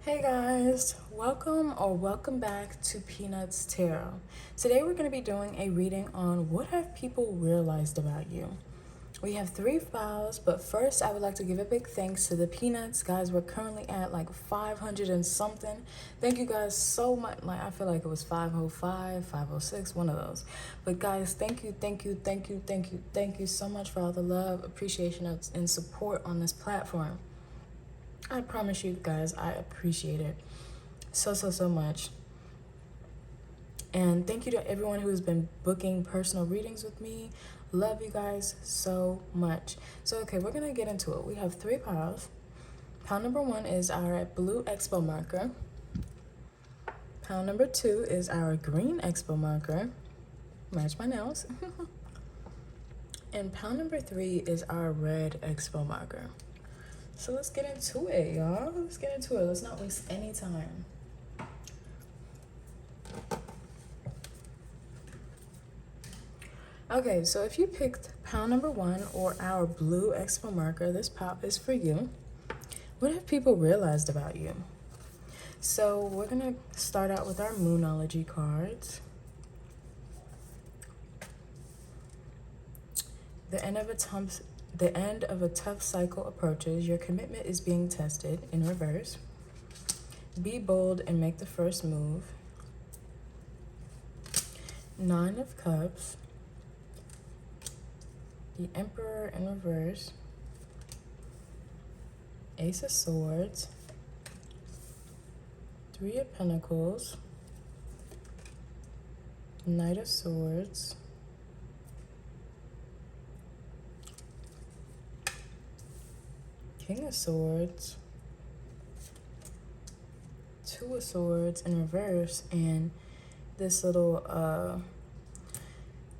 Hey guys, welcome back to Peanuts Tarot. Today we're going to be doing a reading on what have people realized about you. We have 3 files, but first I would like to give a big thanks to the Peanuts. Guys, we're currently at like 500 and something. Thank you guys so much. Like, I feel like it was 505, 506, one of those. But guys, thank you so much for all the love, appreciation, and support on this platform. I promise you guys, I appreciate it so much. And thank you to everyone who has been booking personal readings with me. Love you guys so much. So, okay, we're going to get into it. We have 3 piles. Pile number 1 is our blue expo marker. Pile number 2 is our green expo marker. Match my nails. And pile number 3 is our red expo marker. So let's get into it, y'all. Let's get into it. Let's not waste any time. Okay, so if you picked pile number 1 or our blue expo marker, this pop is for you. What have people realized about you? So we're going to start out with our Moonology cards. The end of a tough cycle approaches. Your commitment is being tested in reverse. Be bold and make the first move. 9 of Cups. The Emperor in reverse. Ace of Swords. 3 of Pentacles. Knight of Swords. King of Swords, 2 of Swords in reverse, and this little,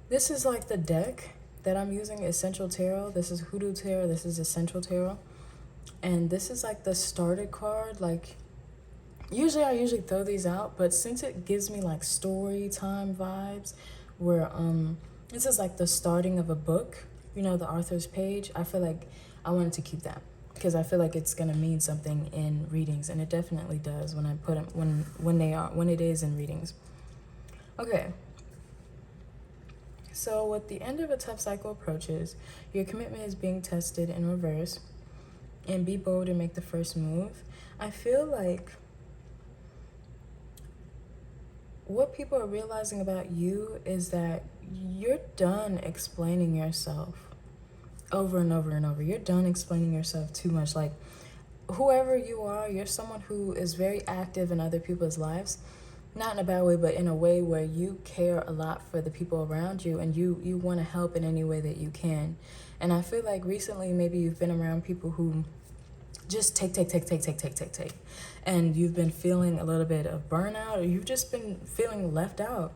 this is like the deck that I'm using, Essential Tarot. This is Hoodoo Tarot, this is Essential Tarot, and this is like the started card. Like, usually I throw these out, but since it gives me like story time vibes, where, this is like the starting of a book, you know, the author's page, I feel like I wanted to keep that, because I feel like it's gonna mean something in readings, and it definitely does when I put them when it is in readings. Okay. So with the end of a tough cycle approaches, your commitment is being tested in reverse, and be bold and make the first move. I feel like what people are realizing about you is that you're done explaining yourself over and over and over. You're done explaining yourself too much. Like, whoever you are, you're someone who is very active in other people's lives, not in a bad way, but in a way where you care a lot for the people around you, and you want to help in any way that you can. And I feel like recently maybe you've been around people who just take, and you've been feeling a little bit of burnout, or you've just been feeling left out.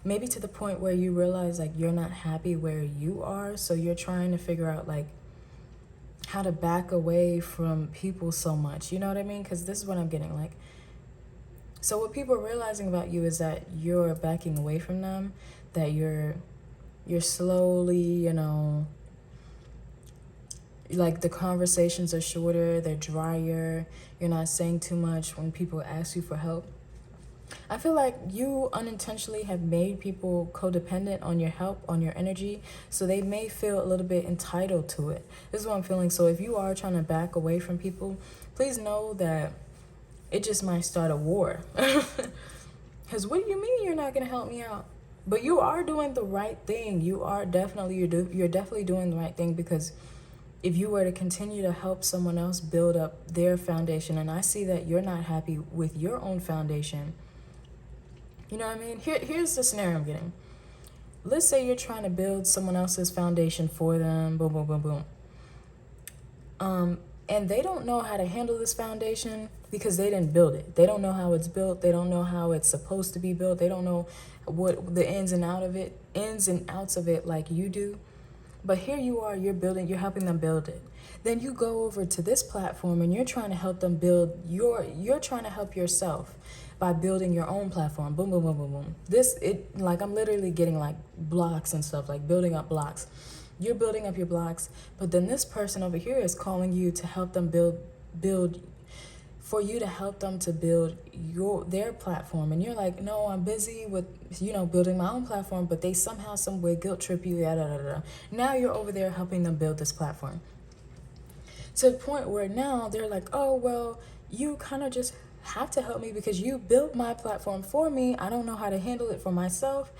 Maybe to the point where you realize like you're not happy where you are, so you're trying to figure out like how to back away from people so much. You know what I mean? Because this is what I'm getting like. So what people are realizing about you is that you're backing away from them, that you're slowly, you know, like the conversations are shorter, they're drier, you're not saying too much when people ask you for help. I feel like you unintentionally have made people codependent on your help, on your energy, so they may feel a little bit entitled to it. This is what I'm feeling. So if you are trying to back away from people, please know that it just might start a war. Because what do you mean you're not going to help me out? But you are doing the right thing. You're definitely doing the right thing, because if you were to continue to help someone else build up their foundation, and I see that you're not happy with your own foundation, you know what I mean? Here's the scenario I'm getting. Let's say you're trying to build someone else's foundation for them, boom, boom, boom, boom. And they don't know how to handle this foundation because they didn't build it. They don't know how it's built. They don't know how it's supposed to be built. They don't know what the ins and outs of it like you do. But here you are, you're helping them build it. Then you go over to this platform and you're trying to help them build you're trying to help yourself by building your own platform. Boom, boom, boom, boom, boom. Like, I'm literally getting like blocks and stuff, like building up blocks. You're building up your blocks, but then this person over here is calling you to help them build for you to help them to build their platform. And you're like, no, I'm busy with, building my own platform, but they somehow, some way guilt trip you, Now you're over there helping them build this platform. To the point where now they're like, oh, well, you kind of just have to help me because you built my platform for me. I don't know how to handle it for myself.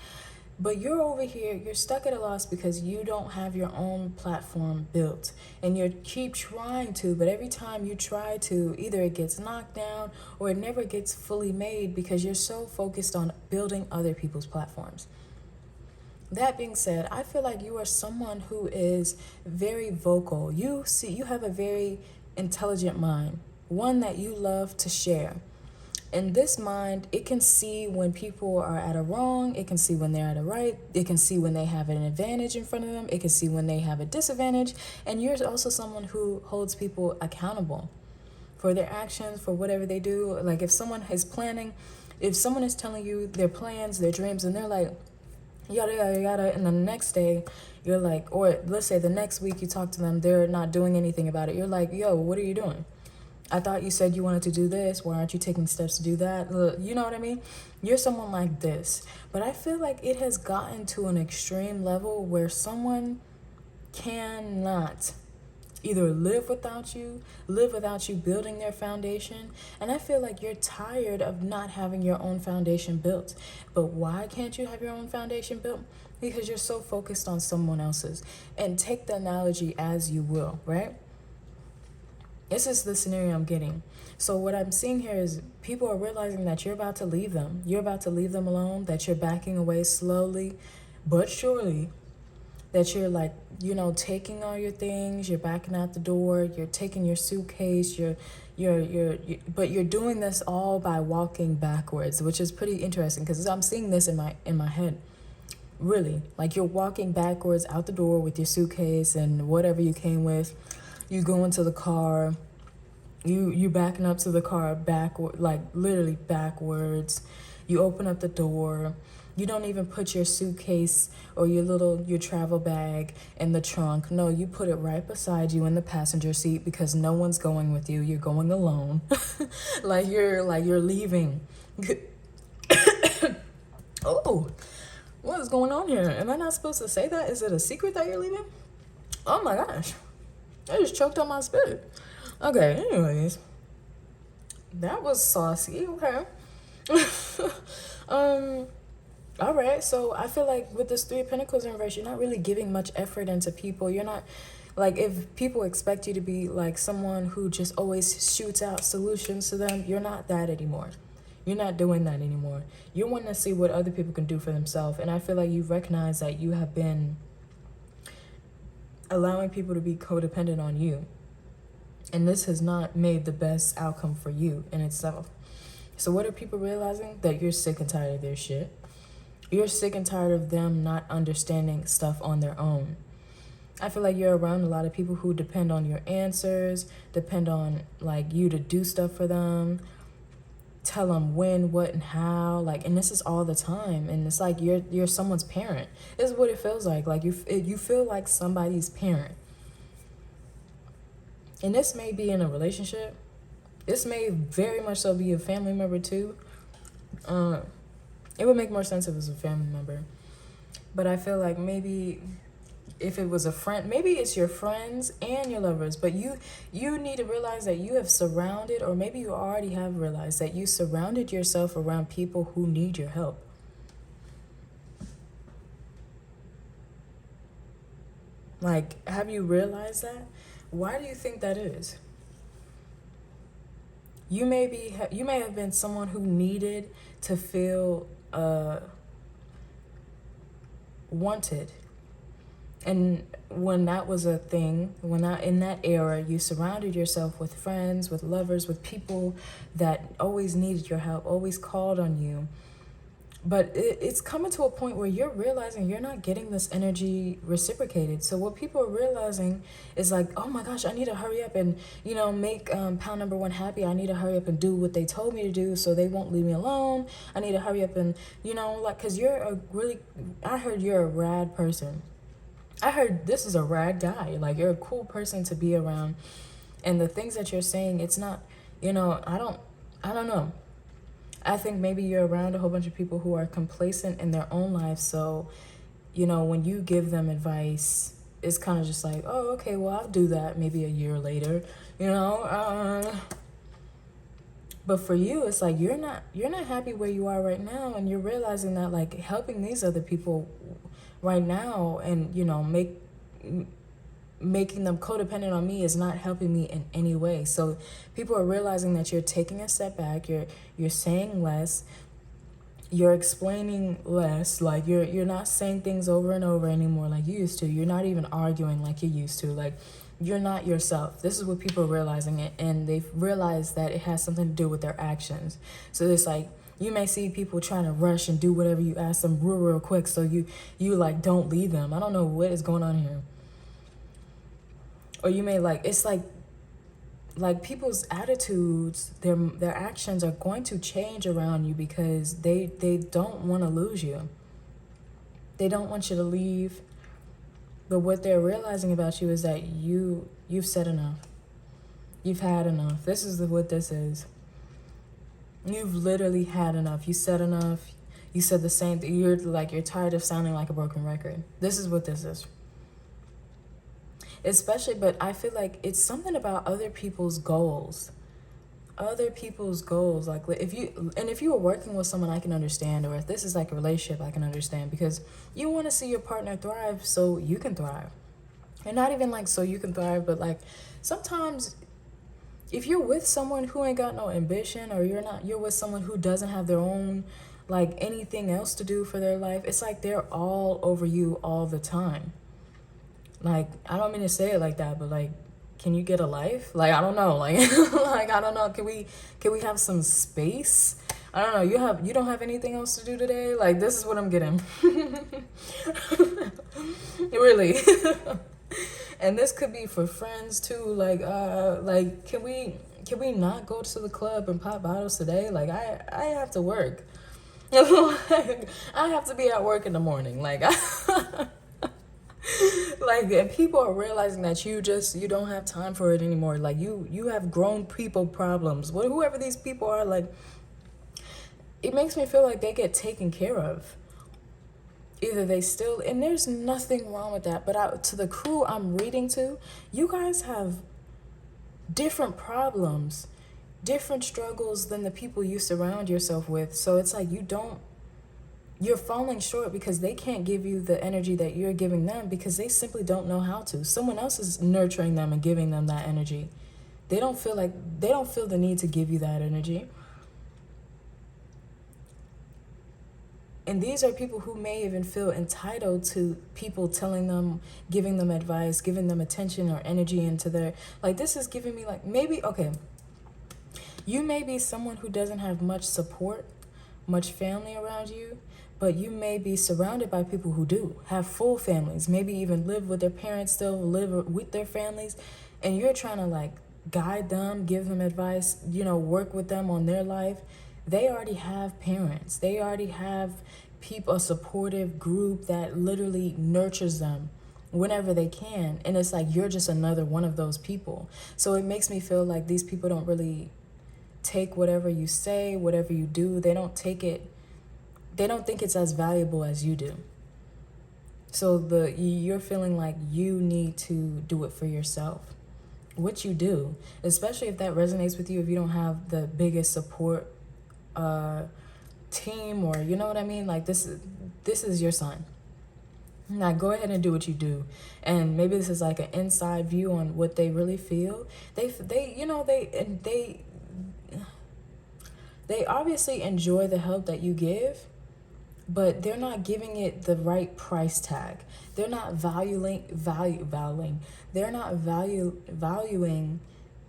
But you're over here, you're stuck at a loss because you don't have your own platform built. And you keep trying to, but every time you try to, either it gets knocked down or it never gets fully made because you're so focused on building other people's platforms. That being said, I feel like you are someone who is very vocal. You have a very intelligent mind, one that you love to share. And this mind, it can see when people are at a wrong, it can see when they're at a right, it can see when they have an advantage in front of them, it can see when they have a disadvantage. And you're also someone who holds people accountable for their actions, for whatever they do. Like if someone is planning, if someone is telling you their plans, their dreams, and they're like, yada, yada, yada, and the next day you're like, or let's say the next week you talk to them, they're not doing anything about it. You're like, yo, what are you doing? I thought you said you wanted to do this. Why aren't you taking steps to do that? You know what I mean? You're someone like this. But I feel like it has gotten to an extreme level where someone cannot either live without you building their foundation. And I feel like you're tired of not having your own foundation built. But why can't you have your own foundation built? Because you're so focused on someone else's. And take the analogy as you will, right? This is the scenario I'm getting. So what I'm seeing here is people are realizing that you're about to leave them. You're about to leave them alone, that you're backing away slowly but surely, that you're like, taking all your things, you're backing out the door, you're taking your suitcase, but you're doing this all by walking backwards, which is pretty interesting because I'm seeing this in my head. Really, like you're walking backwards out the door with your suitcase and whatever you came with. You go into the car, you backing up to the car backward, like literally backwards. You open up the door. You don't even put your suitcase or your travel bag in the trunk. No, you put it right beside you in the passenger seat because no one's going with you. You're going alone. like you're leaving. Oh, what is going on here? Am I not supposed to say that? Is it a secret that you're leaving? Oh my gosh. I just choked on my spit. Okay, anyways. That was saucy, okay. All right, so I feel like with this Three of Pentacles in reverse, you're not really giving much effort into people. You're not, like, if people expect you to be like someone who just always shoots out solutions to them, you're not that anymore. You're not doing that anymore. You're wanting to see what other people can do for themselves. And I feel like you recognize that you have been allowing people to be codependent on you. And this has not made the best outcome for you in itself. So what are people realizing? That you're sick and tired of their shit. You're sick and tired of them not understanding stuff on their own. I feel like you're around a lot of people who depend on your answers, depend on like you to do stuff for them, tell them when, what, and how, like, and this is all the time. And it's like you're someone's parent. This is what it feels like. Like you feel like somebody's parent. And this may be in a relationship. This may very much so be a family member too. It would make more sense if it was a family member. But I feel like maybe if it was a friend, maybe it's your friends and your lovers, but you need to realize that you have surrounded, or maybe you already have realized that you surrounded yourself around people who need your help. Like, have you realized that? Why do you think that is? You may have been someone who needed to feel wanted. And when that was a thing, in that era, you surrounded yourself with friends, with lovers, with people that always needed your help, always called on you. But it's coming to a point where you're realizing you're not getting this energy reciprocated. So what people are realizing is like, oh my gosh, I need to hurry up and, make pound number one happy. I need to hurry up and do what they told me to do so they won't leave me alone. I need to hurry up and, because I heard you're a rad person. I heard this is a rad guy. Like, you're a cool person to be around. And the things that you're saying, it's not, You know, I don't know. I think maybe you're around a whole bunch of people who are complacent in their own lives. So, you know, when you give them advice, it's kind of just like, oh, okay, well, I'll do that maybe a year later, you know. But for you, it's like you're not happy where you are right now, and you're realizing that like helping these other people right now, and you know, making them codependent on me is not helping me in any way. So people are realizing that you're taking a step back, you're saying less, you're explaining less, like you're not saying things over and over anymore like you used to. You're not even arguing like you used to. Like you're not yourself. This is what people are realizing it, and they've realized that it has something to do with their actions. So it's like you may see people trying to rush and do whatever you ask them real quick, so you like don't lead them. I don't know what is going on here. Or you may like, it's like people's attitudes, their actions are going to change around you because they don't want to lose you. They don't want you to leave. But what they're realizing about you is that you've said enough. You've had enough. This is what this is. You've literally had enough. You said enough. You said the same thing. You're tired of sounding like a broken record. This is what this is. Especially, but I feel like it's something about other people's goals. Other people's goals. Like if you were working with someone, I can understand. Or if this is like a relationship, I can understand, because you want to see your partner thrive so you can thrive. And not even like so you can thrive, but like sometimes if you're with someone who ain't got no ambition, or you're with someone who doesn't have their own like anything else to do for their life, it's like they're all over you all the time. Like, I don't mean to say it like that, but like, can you get a life? Like, I don't know. Like, like I don't know. Can we have some space? I don't know. You don't have anything else to do today? Like, this is what I'm getting. Really. And this could be for friends too. Like can we not go to the club and pop bottles today? Like, I have to work. Like, I have to be at work in the morning. Like, like, and people are realizing that you don't have time for it anymore. Like you have grown people problems. Whoever these people are, like, it makes me feel like they get taken care of. Either they still, and there's nothing wrong with that. But to the crew I'm reading to, you guys have different problems, different struggles than the people you surround yourself with. So it's like you're falling short because they can't give you the energy that you're giving them, because they simply don't know how to. Someone else is nurturing them and giving them that energy. They don't feel the need to give you that energy. And these are people who may even feel entitled to people telling them, giving them advice, giving them attention or energy into their, like, this is giving me like, maybe, okay, you may be someone who doesn't have much support, much family around you, but you may be surrounded by people who do have full families, maybe even live with their parents, still live with their families, and you're trying to like guide them, give them advice, work with them on their life. They already have parents. They already have people, a supportive group that literally nurtures them whenever they can. And it's like you're just another one of those people. So it makes me feel like these people don't really take whatever you say, whatever you do. They don't take it. They don't think it's as valuable as you do. So you're feeling like you need to do it for yourself, which you do, especially if that resonates with you. If you don't have the biggest support team, or you know what I mean, like this is your sign. Now go ahead and do what you do, and maybe this is like an inside view on what they really feel. They obviously enjoy the help that you give, but they're not giving it the right price tag. They're not valuing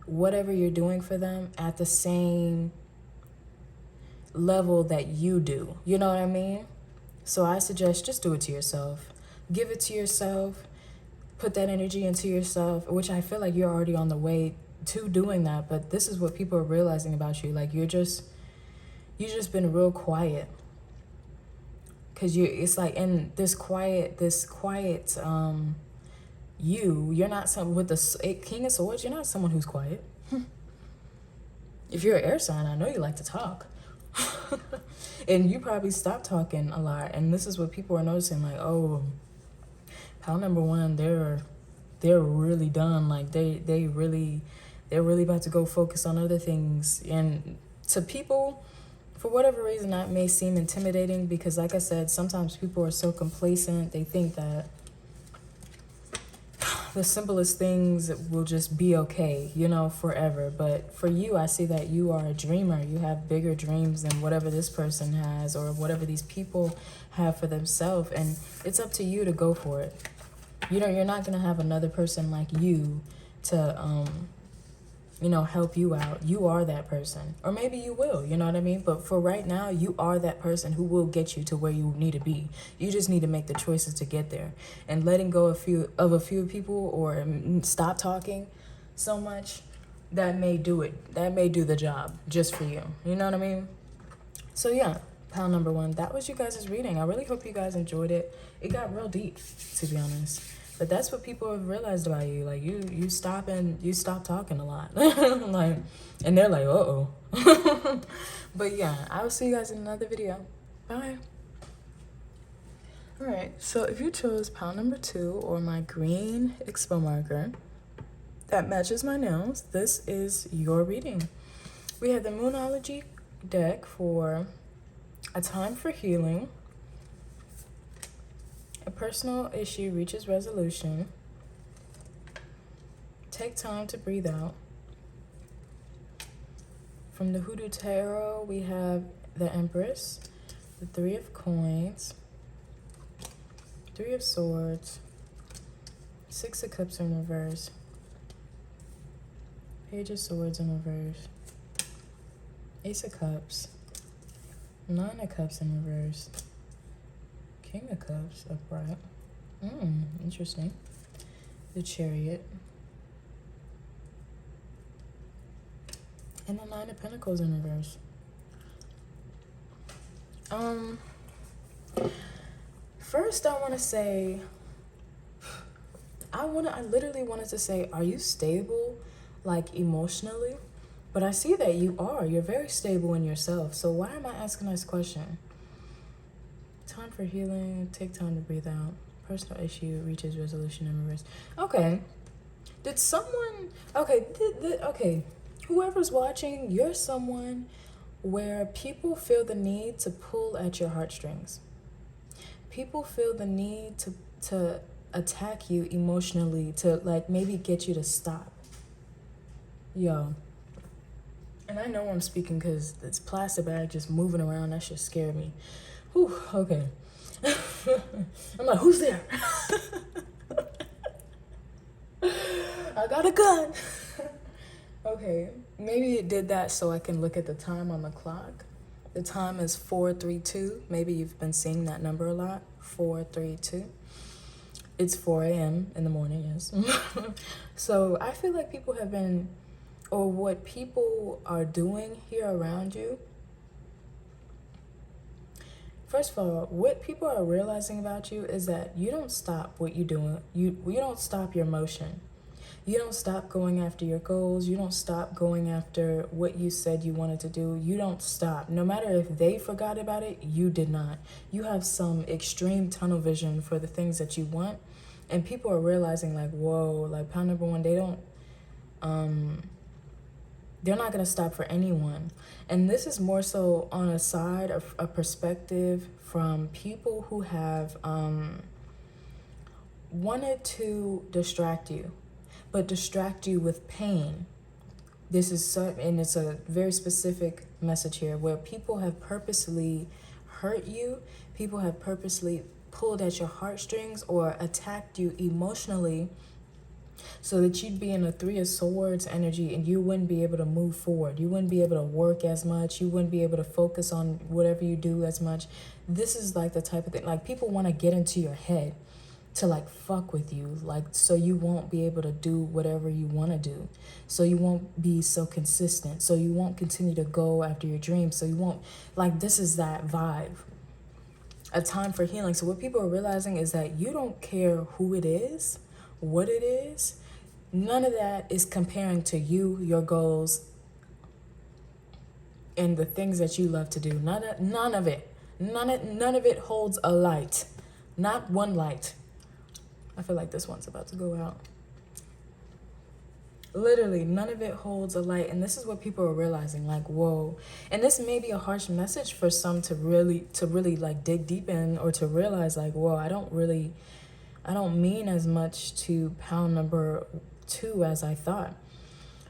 whatever you're doing for them at the same level that you do. You know what I mean? So I suggest just do it to yourself. Give it to yourself. Put that energy into yourself, which I feel like you're already on the way to doing that. But this is what people are realizing about you. Like you just been real quiet. Cause it's like in this quiet, you're not someone with the King of Swords. You're not someone who's quiet. If you're an air sign, I know you like to talk. And you probably stop talking a lot. And this is what people are noticing, like, oh, pal number one, they're really done. Like they're really about to go focus on other things. And to people, for whatever reason, that may seem intimidating because, like I said, sometimes people are so complacent. They think that the simplest things will just be okay, you know, forever. But for you, I see that you are a dreamer. You have bigger dreams than whatever this person has or whatever these people have for themselves. And it's up to you to go for it. You know, you're not going to have another person like you to, you know, help you out. You are that person. Or maybe you will, you know what I mean? But for right now, you are that person who will get you to where you need to be. You just need to make the choices to get there. And letting go of a few people or stop talking so much, that may do it. That may do the job just for you. You know what I mean? So yeah, pal number one, that was you guys' reading. I really hope you guys enjoyed it. It got real deep, to be honest. But that's what people have realized about you. Like you stop talking a lot. Like, and they're like, uh-oh. But yeah, I will see you guys in another video. Bye. All right, so if you chose pile number 2 or my green expo marker that matches my nails, this is your reading. We have the Moonology deck for a time for healing. A personal issue reaches resolution. Take time to breathe out. From the Hoodoo Tarot, we have the Empress, the 3 of Coins, 3 of Swords, 6 of Cups in reverse, Page of Swords in reverse, Ace of Cups, 9 of Cups in reverse, King of Cups upright. Interesting. The Chariot. And the 9 of Pentacles in reverse. First I want to say, I literally wanted to say, are you stable, like emotionally? But I see that you are. You're very stable in yourself. So why am I asking this question? Time for healing. Take time to breathe out. Personal issue reaches resolution in reverse. Okay. Did someone... Okay. Okay. Whoever's watching, you're someone where people feel the need to pull at your heartstrings. People feel the need to attack you emotionally, to like maybe get you to stop. Yo. And I know I'm speaking because this plastic bag just moving around, that shit scared me. Whew, okay. I'm like, who's there? I got a gun. Okay, maybe it did that so I can look at the time on the clock. The time is 4:32. Maybe you've been seeing that number a lot. 4:32. It's 4 a.m. in the morning, yes. So I feel like people have been, or what people are doing here around you. First of all, what people are realizing about you is that you don't stop what you're doing. You don't stop your motion. You don't stop going after your goals. You don't stop going after what you said you wanted to do. You don't stop. No matter if they forgot about it, you did not. You have some extreme tunnel vision for the things that you want. And people are realizing like, whoa, like pound number one, they're not going to stop for anyone. And this is more so on a side of a perspective from people who have wanted to distract you, but distract you with pain. This is so, and it's a very specific message here where people have purposely hurt you. People have purposely pulled at your heartstrings or attacked you emotionally so that you'd be in a 3 of Swords energy and you wouldn't be able to move forward. You wouldn't be able to work as much. You wouldn't be able to focus on whatever you do as much. This is like the type of thing, like people want to get into your head to like fuck with you, like so you won't be able to do whatever you want to do, so you won't be so consistent, so you won't continue to go after your dreams, so you won't, like, this is that vibe. A time for healing. So what people are realizing is that you don't care who it is, what it is. None of that is comparing to you, your goals, and the things that you love to do. None of it holds a light. Not one light. I feel like this one's about to go out. Literally, none of it holds a light. And this is what people are realizing, like, whoa. And this may be a harsh message for some to really like dig deep in, or to realize like, whoa, I don't mean as much to pound number 2 as I thought.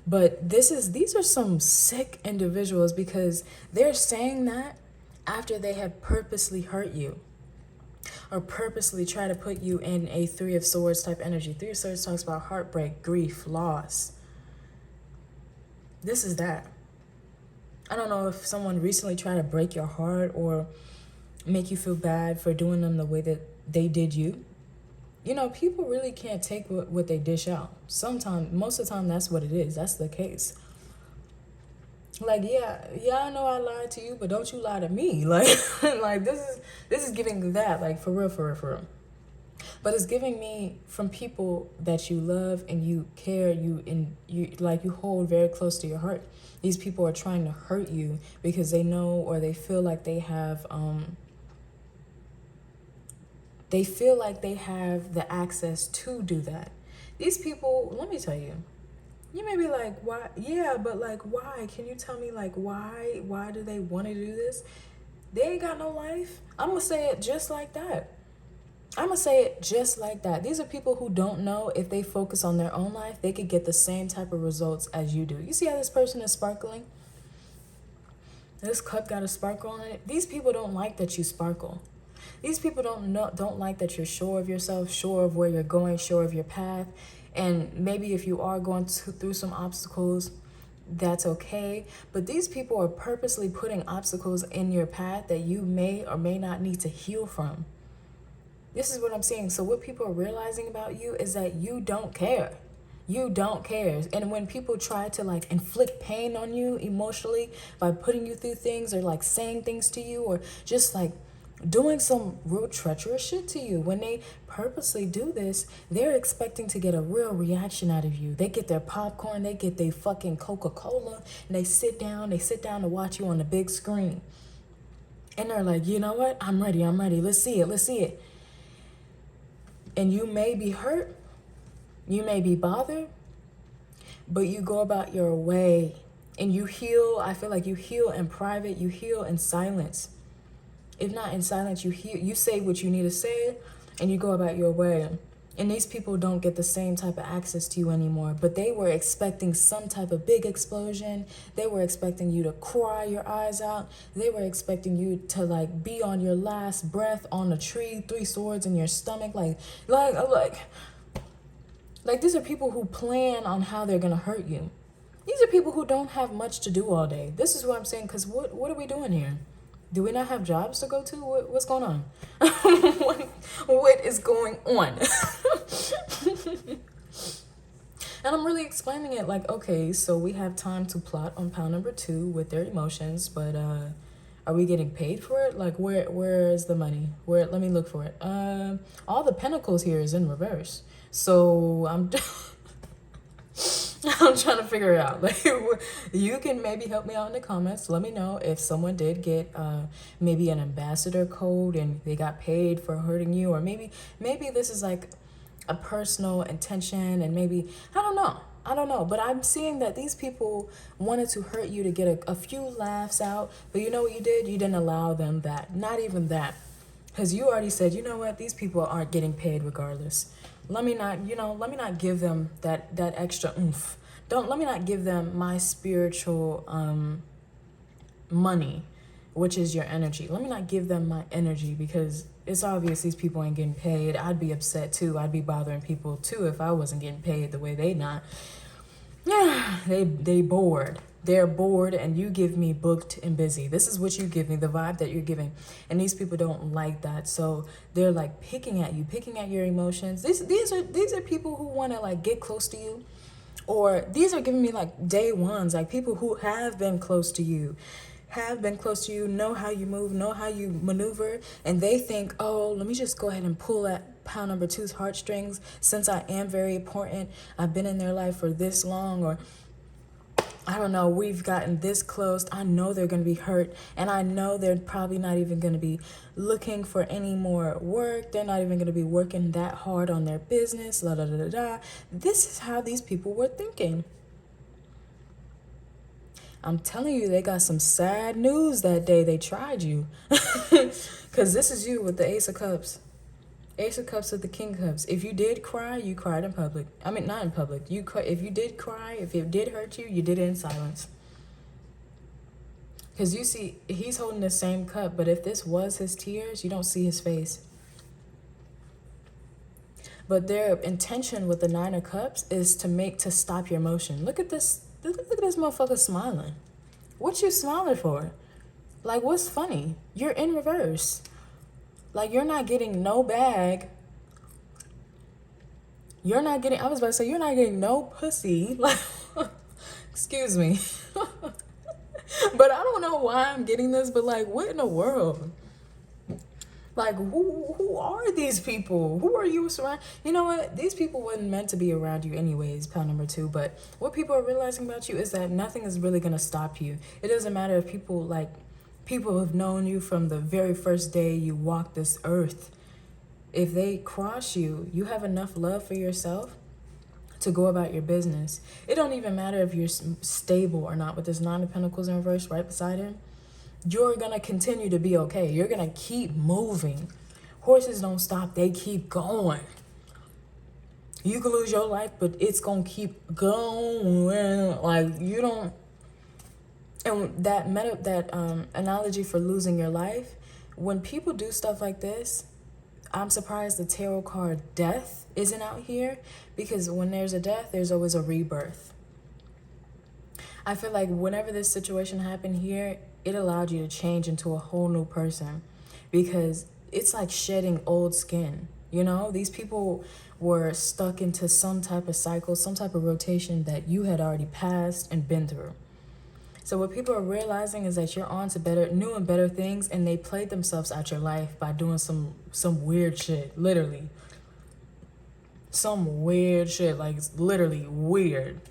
But these are some sick individuals, because they're saying that after they have purposely hurt you, or purposely try to put you in a 3 of Swords type energy. 3 of Swords talks about heartbreak, grief, loss. This is that. I don't know if someone recently tried to break your heart or make you feel bad for doing them the way that they did you. You know, people really can't take what they dish out. Sometimes, most of the time, that's what it is. That's the case. Like, yeah, I know I lied to you, but don't you lie to me. Like, like this is giving that, like, for real. But it's giving me from people that you love and you care, you hold very close to your heart. These people are trying to hurt you because they know, or they feel like they have the access to do that. These people, let me tell you, you may be like, why? Yeah, but like, why? Can you tell me, like, why? Why do they want to do this? They ain't got no life. I'm going to say it just like that. These are people who don't know if they focus on their own life, they could get the same type of results as you do. You see how this person is sparkling? This cup got a sparkle on it. These people don't like that you sparkle. These people don't like that you're sure of yourself, sure of where you're going, sure of your path. And maybe if you are going through some obstacles, that's okay. But these people are purposely putting obstacles in your path that you may or may not need to heal from. This is what I'm saying. So what people are realizing about you is that you don't care. You don't care. And when people try to like inflict pain on you emotionally by putting you through things, or like saying things to you, or just like doing some real treacherous shit to you, when they purposely do this, they're expecting to get a real reaction out of you. They get their popcorn, they get their fucking Coca-Cola, and they sit down to watch you on the big screen. And they're like, you know what? I'm ready. Let's see it. And you may be hurt, you may be bothered, but you go about your way and you heal. I feel like you heal in private, you heal in silence. If not in silence, you heal, you say what you need to say, and you go about your way. And these people don't get the same type of access to you anymore, but they were expecting some type of big explosion. They were expecting you to cry your eyes out. They were expecting you to like be on your last breath on a tree, 3 swords in your stomach. Like these are people who plan on how they're going to hurt you. These are people who don't have much to do all day. This is what I'm saying, because what are we doing here? Do we not have jobs to go to? What's going on? What is going on? And I'm really explaining it like, okay, so we have time to plot on pound number 2 with their emotions, but are we getting paid for it? Like, where is the money? Let me look for it. All the pentacles here is in reverse. So I'm trying to figure it out. Like, you can maybe help me out in the comments. Let me know if someone did get maybe an ambassador code and they got paid for hurting you, or maybe this is like a personal intention, and maybe I don't know. But I'm seeing that these people wanted to hurt you to get a few laughs out. But you know what you did? You didn't allow them that. Not even that. Because you already said, you know what? These people aren't getting paid regardless. Let me not give them that extra oomph. Let me not give them my spiritual money, which is your energy. Let me not give them my energy, because it's obvious these people ain't getting paid. I'd be upset too. I'd be bothering people too if I wasn't getting paid the way they not. Yeah, they bored. They're bored, and you give me booked and busy. This is what you give me, the vibe that you're giving. And these people don't like that. So they're like picking at your emotions. These are people who want to like get close to you. Or these are giving me like day ones, like people who have been close to you, know how you move, know how you maneuver. And they think, oh, let me just go ahead and pull at pound number 2's heartstrings, since I am very important. I've been in their life for this long, or I don't know, we've gotten this close. I know they're going to be hurt. And I know they're probably not even going to be looking for any more work. They're not even going to be working that hard on their business. La, da, da, da, da. This is how these people were thinking. I'm telling you, they got some sad news that day they tried you. Because this is you with the Ace of Cups. Ace of Cups with the King of Cups. If you did cry, you cried in public. I mean, not in public. If you did cry, if it did hurt you, you did it in silence. Because you see, he's holding the same cup, but if this was his tears, you don't see his face. But their intention with the Nine of Cups is to stop your emotion. Look at this. Look at this motherfucker smiling. What you smiling for? Like, what's funny? You're in reverse. Like, you're not getting no bag. I was about to say, you're not getting no pussy. Like, excuse me. But I don't know why I'm getting this, but like, what in the world? Like, who are these people? Who are you surround? You know what? These people weren't meant to be around you anyways, pile number 2. But what people are realizing about you is that nothing is really going to stop you. It doesn't matter if people have known you from the very first day you walked this earth. If they cross you, you have enough love for yourself to go about your business. It don't even matter if you're stable or not with this Nine of Pentacles in reverse right beside him. You're going to continue to be okay. You're going to keep moving. Horses don't stop. They keep going. You can lose your life, but it's going to keep going. Like, you don't... And that analogy for losing your life, when people do stuff like this, I'm surprised the tarot card death isn't out here, because when there's a death, there's always a rebirth. I feel like whenever this situation happened here, it allowed you to change into a whole new person, because it's like shedding old skin. You know, these people were stuck into some type of cycle, some type of rotation that you had already passed and been through. So what people are realizing is that you're on to new and better things, and they played themselves out your life by doing some weird shit, literally. Some weird shit, like literally weird.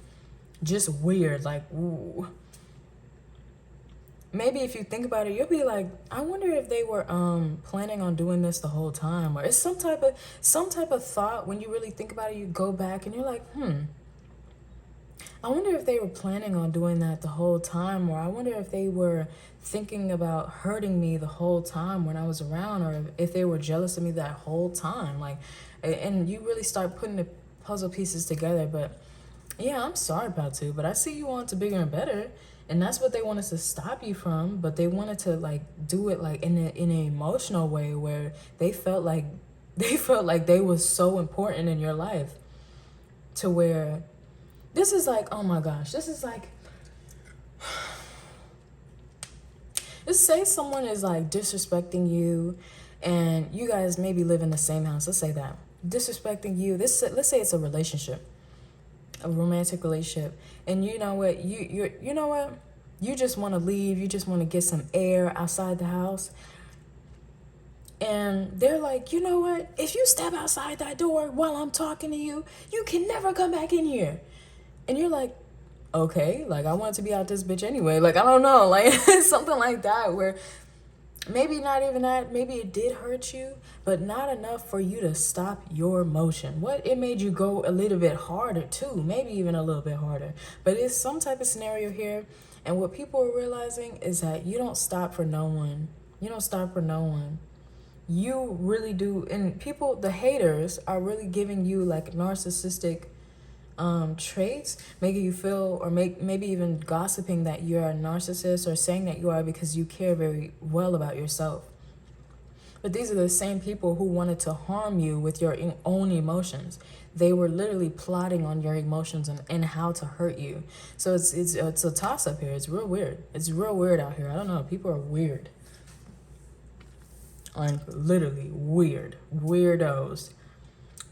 Just weird, like, ooh. Maybe if you think about it, you'll be like, I wonder if they were planning on doing this the whole time. Or it's some type of thought. When you really think about it, you go back and you're like, I wonder if they were planning on doing that the whole time, or I wonder if they were thinking about hurting me the whole time when I was around, or if they were jealous of me that whole time. Like, and you really start putting the puzzle pieces together. But yeah, I'm sorry about you, but I see you on to bigger and better, and that's what they wanted to stop you from. But they wanted to like do it like in an emotional way where they felt like they was so important in your life, to where this is like, oh my gosh, this is like, let's say someone is like disrespecting you, and you guys maybe live in the same house. Let's say that. Disrespecting you. Let's say it's a relationship, a romantic relationship. And you know what? You know what? You just want to leave. You just want to get some air outside the house. And they're like, you know what? If you step outside that door while I'm talking to you, you can never come back in here. And you're like, okay, like I want to be out this bitch anyway. Like, I don't know, like something like that, where maybe not even that, maybe it did hurt you, but not enough for you to stop your motion. What? It made you go a little bit harder too, maybe even a little bit harder. But it's some type of scenario here. And what people are realizing is that you don't stop for no one. You don't stop for no one. You really do. And people, the haters, are really giving you like narcissistic traits, making you feel, or maybe even gossiping that you're a narcissist, or saying that you are because you care very well about yourself. But these are the same people who wanted to harm you with your own emotions. They were literally plotting on your emotions and how to hurt you. So it's a toss up here. It's real weird. It's real weird out here. I don't know. People are weird. Like literally weird. Weirdos.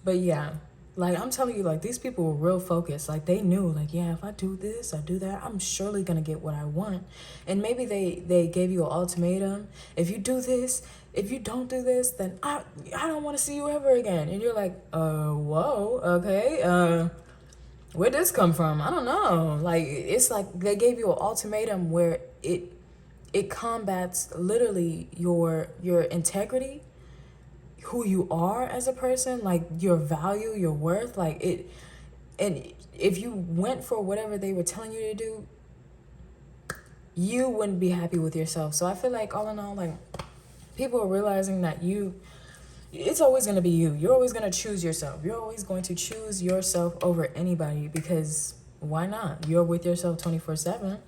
But yeah. Like, I'm telling you, like, these people were real focused. Like, they knew, like, yeah, if I do this, I do that, I'm surely going to get what I want. And maybe they gave you an ultimatum. If you do this, if you don't do this, then I don't want to see you ever again. And you're like, whoa, okay. Where'd this come from? I don't know. Like, it's like they gave you an ultimatum where it combats literally your integrity, who you are as a person, like your value, your worth, like it. And if you went for whatever they were telling you to do, you wouldn't be happy with yourself. So I feel like all in all, like, people are realizing that it's always going to be you. You're always going to choose yourself. You're always going to choose yourself over anybody, because why not? You're with yourself 24/7.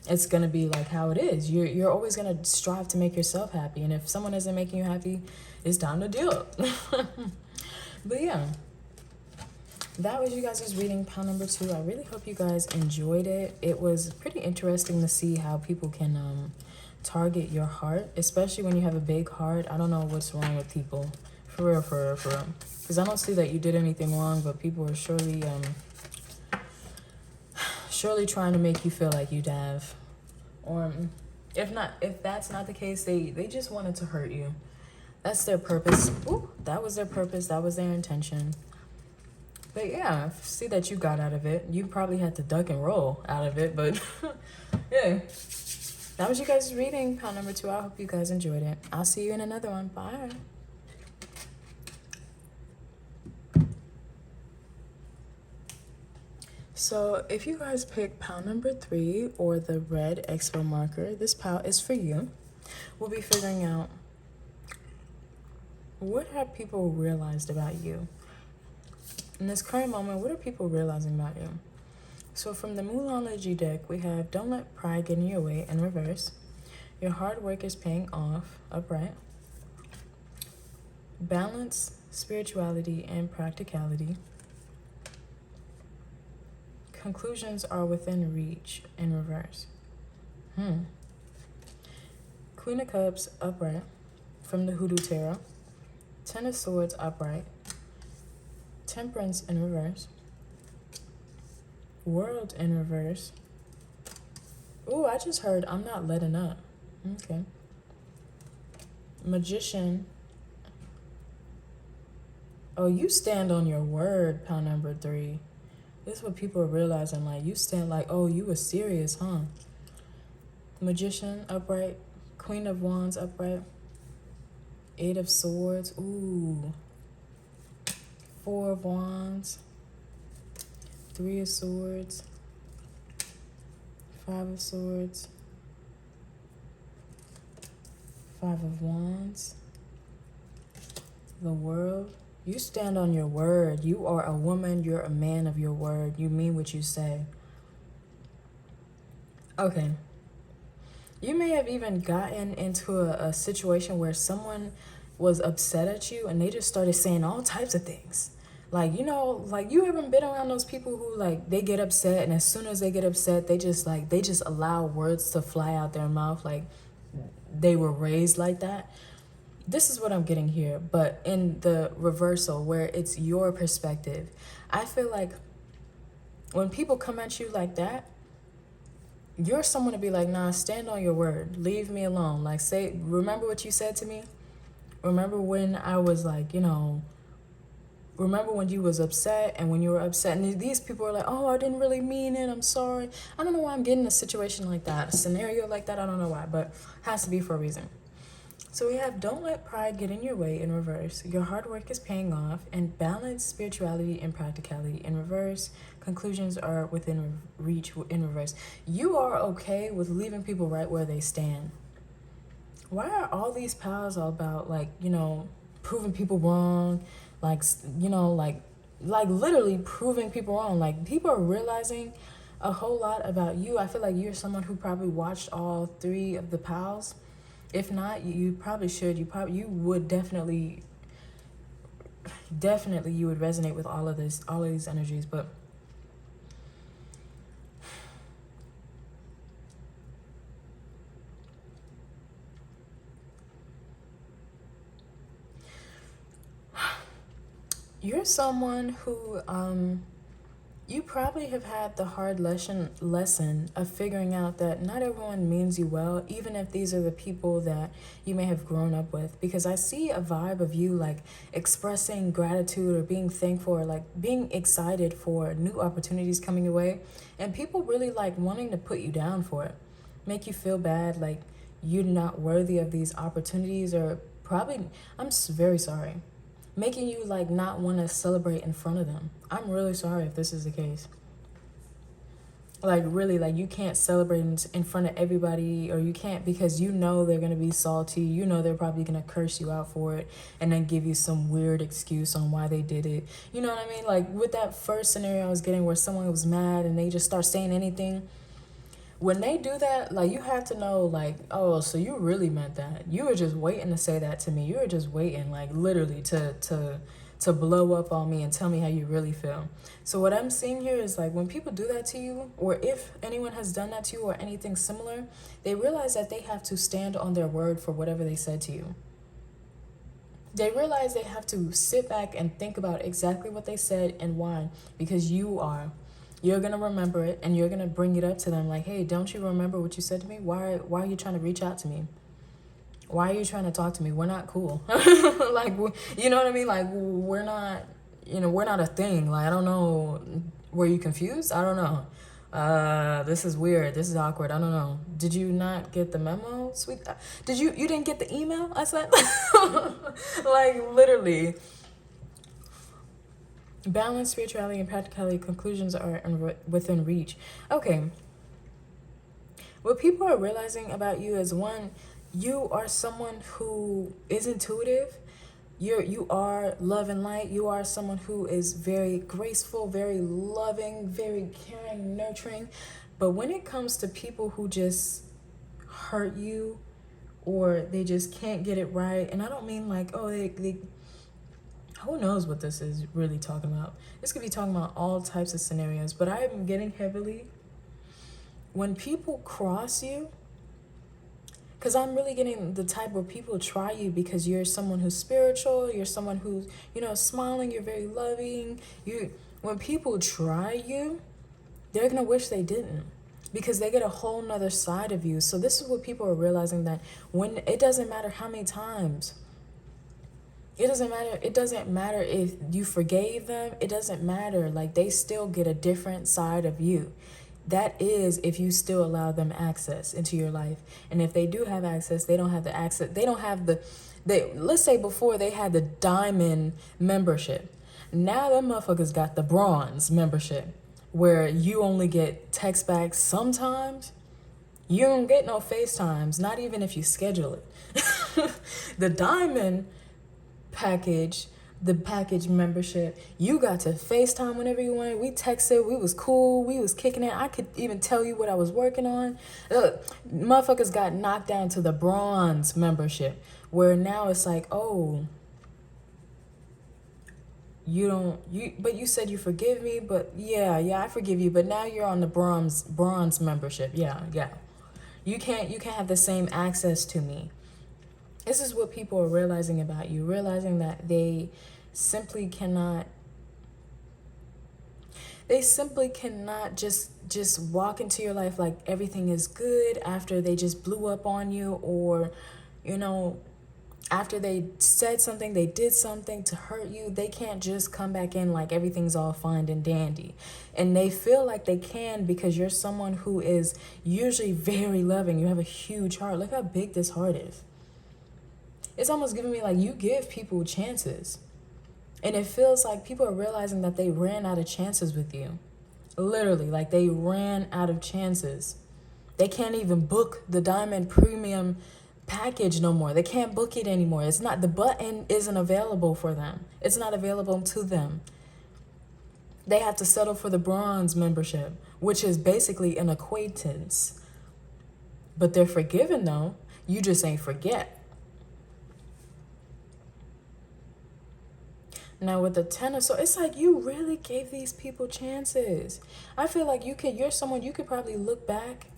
It's going to be like how it is. You're always going to strive to make yourself happy. And if someone isn't making you happy, it's time to deal it. But yeah, that was you guys' reading, pile number 2. I really hope you guys enjoyed it. It was pretty interesting to see how people can target your heart, especially when you have a big heart. I don't know what's wrong with people. For real, for real, for real. Because I don't see that you did anything wrong, but people are surely trying to make you feel like you'd have. Or if that's not the case, they just wanted to hurt you. That's their purpose. Ooh, that was their purpose. That was their intention. But yeah, I see that you got out of it. You probably had to duck and roll out of it, but yeah. That was you guys' reading, pile number 2. I hope you guys enjoyed it. I'll see you in another one. Bye. So if you guys pick pile number 3 or the red expo marker, this pile is for you. We'll be figuring out, what have people realized about you? In this current moment, what are people realizing about you? So from the Moology deck, we have don't let pride get in your way in reverse. Your hard work is paying off, upright. Balance, spirituality, and practicality. Conclusions are within reach in reverse. Queen of Cups, upright, from the Hoodoo Tarot. Ten of Swords, upright. Temperance in reverse. World in reverse. Ooh, I just heard I'm not letting up. Okay. Magician. Oh, you stand on your word, pile number 3. This is what people are realizing. Like, you stand like, oh, you were serious, huh? Magician, upright. Queen of Wands, upright. 8 of Swords. Ooh. 4 of Wands. 3 of Swords. 5 of Swords. 5 of Wands. The World. You stand on your word. You are a woman. You're a man of your word. You mean what you say. Okay. You may have even gotten into a situation where someone was upset at you and they just started saying all types of things. Like, you know, like, you ever been around those people who, like, they get upset, and as soon as they get upset, they just allow words to fly out their mouth, like they were raised like that. This is what I'm getting here, but in the reversal, where it's your perspective. I feel like when people come at you like that, you're someone to be like, nah, stand on your word. Leave me alone. Like, remember what you said to me? Remember when I was like, remember when you was upset, and when you were upset, and these people are like, oh, I didn't really mean it. I'm sorry. I don't know why I'm getting a situation like that, a scenario like that. I don't know why, but it has to be for a reason. So we have don't let pride get in your way in reverse. Your hard work is paying off, and balance, spirituality, and practicality in reverse. Conclusions are within reach in reverse. You are okay with leaving people right where they stand. Why are all these piles all about, like, proving people wrong? Like, like literally proving people wrong. Like, people are realizing a whole lot about you. I feel like you're someone who probably watched all 3 of the piles. If not, you probably should. You would definitely you would resonate with all of these energies. But you're someone who You probably have had the hard lesson of figuring out that not everyone means you well, even if these are the people that you may have grown up with. Because I see a vibe of you like expressing gratitude or being thankful or like being excited for new opportunities coming your way. And people really like wanting to put you down for it, make you feel bad, like you're not worthy of these opportunities, or probably, very sorry, making you like not want to celebrate in front of them. I'm really sorry if this is the case. Like really, like you can't celebrate in front of everybody, or you can't because you know they're going to be salty. You know they're probably going to curse you out for it and then give you some weird excuse on why they did it. You know what I mean? Like with that first scenario I was getting where someone was mad and they just start saying anything. When they do that, like you have to know, like, oh, so you really meant that. You were just waiting to say that to me. You were just waiting, like literally to blow up on me and tell me how you really feel. So what I'm seeing here is like when people do that to you, or if anyone has done that to you or anything similar, they realize that they have to stand on their word for whatever they said to you. They realize they have to sit back and think about exactly what they said and why, because you're going to remember it and you're going to bring it up to them like, hey, don't you remember what you said to me? Why are you trying to reach out to me? Why are you trying to talk to me? We're not cool. Like, you know what I mean? Like, we're not, we're not a thing. Like, I don't know. Were you confused? I don't know. This is weird. This is awkward. I don't know. Did you not get the memo, sweet? You didn't get the email I sent? Like, literally. Balance, spirituality, and practicality conclusions are within reach. Okay. What people are realizing about you is, one, you are someone who is intuitive. You are love and light. You are someone who is very graceful, very loving, very caring, nurturing. But when it comes to people who just hurt you or they just can't get it right, and I don't mean like, oh, they who knows what this is really talking about. This could be talking about all types of scenarios, but I am getting heavily when people cross you, because I'm really getting the type where people try you because you're someone who's spiritual, you're someone who's, smiling, you're very loving. When people try you, they're going to wish they didn't, because they get a whole nother side of you. So this is what people are realizing, that when it doesn't matter how many times, it doesn't matter if you forgave them. It doesn't matter. Like, they still get a different side of you. That is if you still allow them access into your life. And if they do have access, they don't have the access. They don't have let's say before they had the diamond membership. Now them motherfuckers got the bronze membership, where you only get text back sometimes. You don't get no FaceTimes, not even if you schedule it. The diamond package, the package membership, you got to FaceTime whenever you wanted. We texted, we was cool, we was kicking it. I could even tell you what I was working on. Motherfuckers got knocked down to the bronze membership, where now it's like, oh, but you said you forgive me, but yeah, I forgive you, but now you're on the bronze membership. Yeah. You can't have the same access to me. This is what people are realizing about you, realizing that they simply cannot just walk into your life like everything is good after they just blew up on you, or, after they said something, they did something to hurt you. They can't just come back in like everything's all fine and dandy. And they feel like they can because you're someone who is usually very loving. You have a huge heart. Look how big this heart is. It's almost giving me like you give people chances. And it feels like people are realizing that they ran out of chances with you. Literally, like they ran out of chances. They can't even book the Diamond Premium package no more. They can't book it anymore. The button isn't available for them. It's not available to them. They have to settle for the bronze membership, which is basically an acquaintance. But they're forgiven though. You just ain't forget. Now with the 10 of Swords, it's like you really gave these people chances. I feel like you're someone you could probably look back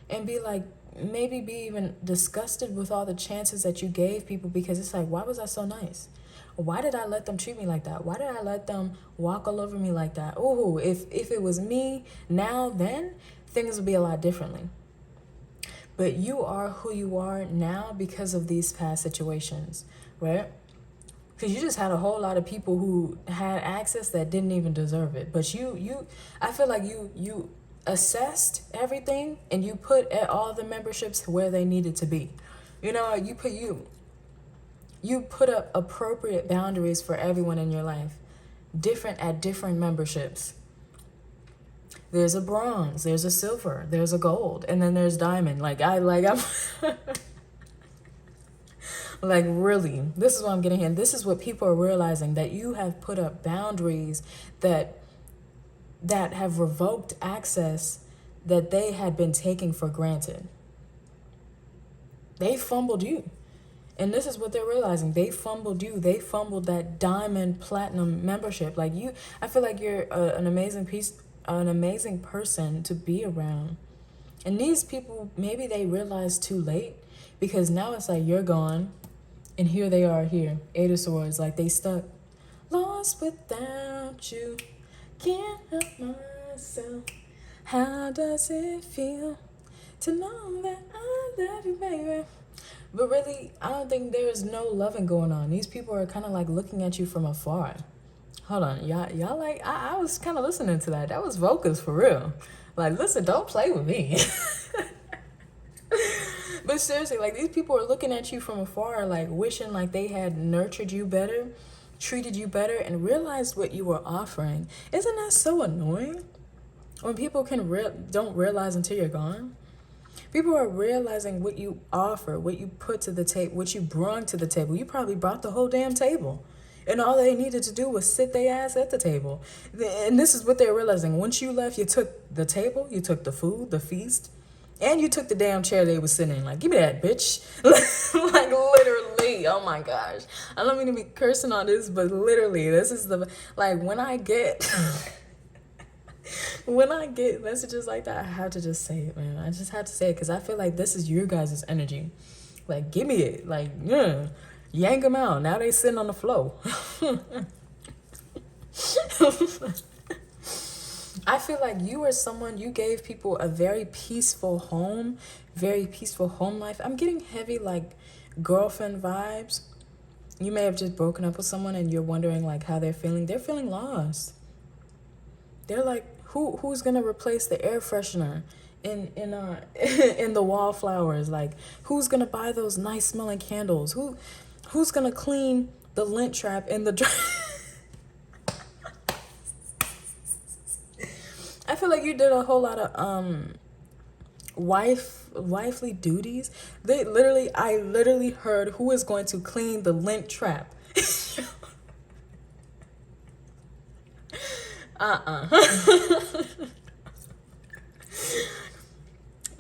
and be like, maybe be even disgusted with all the chances that you gave people, because it's like, why was I so nice? Why did I let them treat me like that? Why did I let them walk all over me like that? Oh, if it was me now, then things would be a lot differently. But you are who you are now because of these past situations, right? Because you just had a whole lot of people who had access that didn't even deserve it. But I feel like you assessed everything and you put all the memberships where they needed to be. You know, you put up appropriate boundaries for everyone in your life, different memberships. There's a bronze, there's a silver, there's a gold, and then there's diamond. I'm like, really, this is what I'm getting here. And this is what people are realizing, that you have put up boundaries that have revoked access that they had been taking for granted. They fumbled you. And this is what they're realizing. They fumbled you. They fumbled that diamond platinum membership. Like I feel like you're an amazing person to be around. And these people, maybe they realized too late, because now it's like you're gone. And here they are here. 8 of Swords. Like they stuck. Lost without you. Can't help myself. How does it feel to know that I love you, baby? But really, I don't think there's no loving going on. These people are kind of like looking at you from afar. Hold on, y'all like, I was kind of listening to that. That was vocals for real. Like, listen, don't play with me. But seriously, like, these people are looking at you from afar, like wishing like they had nurtured you better, treated you better, and realized what you were offering. Isn't that so annoying? When people don't realize until you're gone. People are realizing what you offer, what you put to the table, what you brought to the table. You probably brought the whole damn table. And all they needed to do was sit their ass at the table. And this is what they're realizing. Once you left, you took the table, you took the food, the feast, and you took the damn chair they was sitting in. Like, give me that, bitch. Like, literally. Oh, my gosh. I don't mean to be cursing on this, but literally, this is like, when I get... When I get messages like that, I have to just say it, man. I just have to say it, because I feel like this is your guys' energy. Like, give me it. Like, yeah, yank them out. Now they sitting on the floor. I feel like you are someone, you gave people a very peaceful home life. I'm getting heavy, like, girlfriend vibes. You may have just broken up with someone and you're wondering, like, how they're feeling. They're feeling lost. They're like, who's gonna replace the air freshener in the wallflowers? Like, who's gonna buy those nice smelling candles? Who's gonna clean the lint trap in the I feel like you did a whole lot of wifely duties. I literally heard, who is going to clean the lint trap?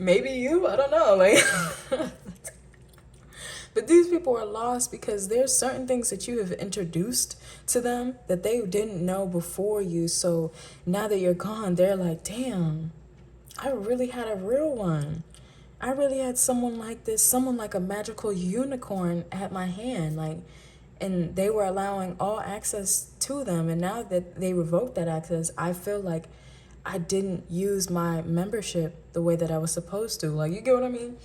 Maybe you, I don't know, like. But these people are lost because there's certain things that you have introduced to them that they didn't know before you. So now that you're gone, they're like, damn, I really had a real one. I really had someone like this, someone like a magical unicorn at my hand, like. And they were allowing all access to them. And now that they revoked that access, I feel like I didn't use my membership the way that I was supposed to. Like, you get what I mean?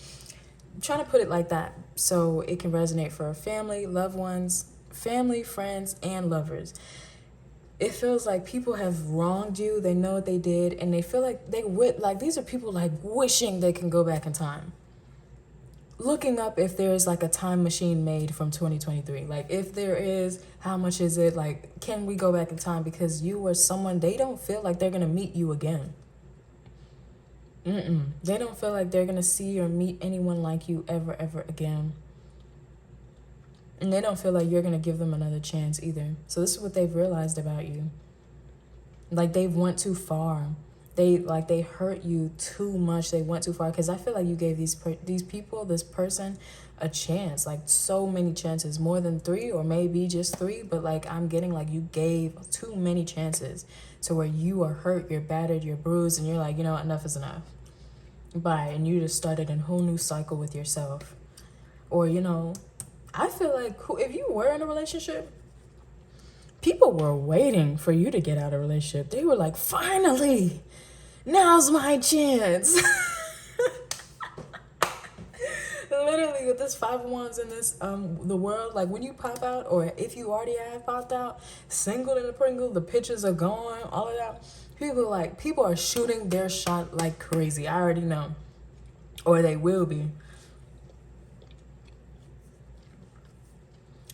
I'm trying to put it like that so it can resonate for family, loved ones, family, friends, and lovers. It feels like people have wronged you. They know what they did. And they feel like these are people like wishing they can go back in time. Looking up if there's like a time machine made from 2023. Like, if there is, how much is it? Like, can we go back in time? Because you were someone, they don't feel like they're going to meet you again. They don't feel like they're going to see or meet anyone like you ever again. And they don't feel like you're going to give them another chance either. So this is what they've realized about you. Like, they went too far. They hurt you too much. They went too far, because I feel like you gave this person a chance, like so many chances, more than 3 or maybe just 3. But like, I'm getting like you gave too many chances to where you are hurt, you're battered, you're bruised, and you're like, you know, enough is enough. Bye. And you just started a whole new cycle with yourself. Or, you know, I feel like if you were in a relationship people were waiting for you to get out of a relationship. They were like, finally, now's my chance. Literally, with this 5 of Wands in this the world, like when you pop out, or if you already have popped out, single in the Pringle, the pictures are going, all of that. People are shooting their shot like crazy. I already know, or they will be.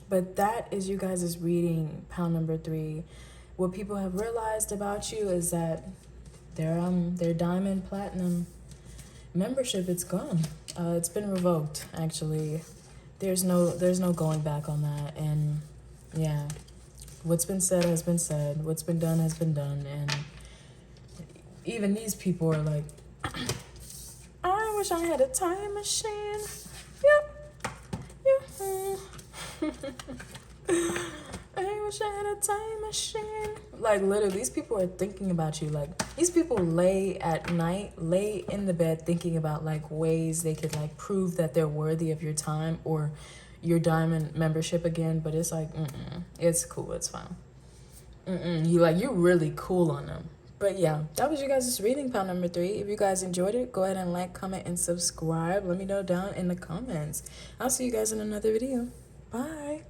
But that is you guys' reading, pound number 3. What people have realized about you is that their diamond platinum membership, it's gone. It's been revoked, actually. There's no going back on that. And yeah, what's been said has been said. What's been done has been done. And even these people are like, I wish I had a time machine. Yep. I wish I had a time machine. Like, literally, these people are thinking about you. Like, these people lay at night, lay in the bed thinking about, like, ways they could, like, prove that they're worthy of your time or your diamond membership again. But it's like, it's cool. It's fine. You're really cool on them. But yeah, that was you guys' reading, pound number 3. If you guys enjoyed it, go ahead and like, comment, and subscribe. Let me know down in the comments. I'll see you guys in another video. Bye.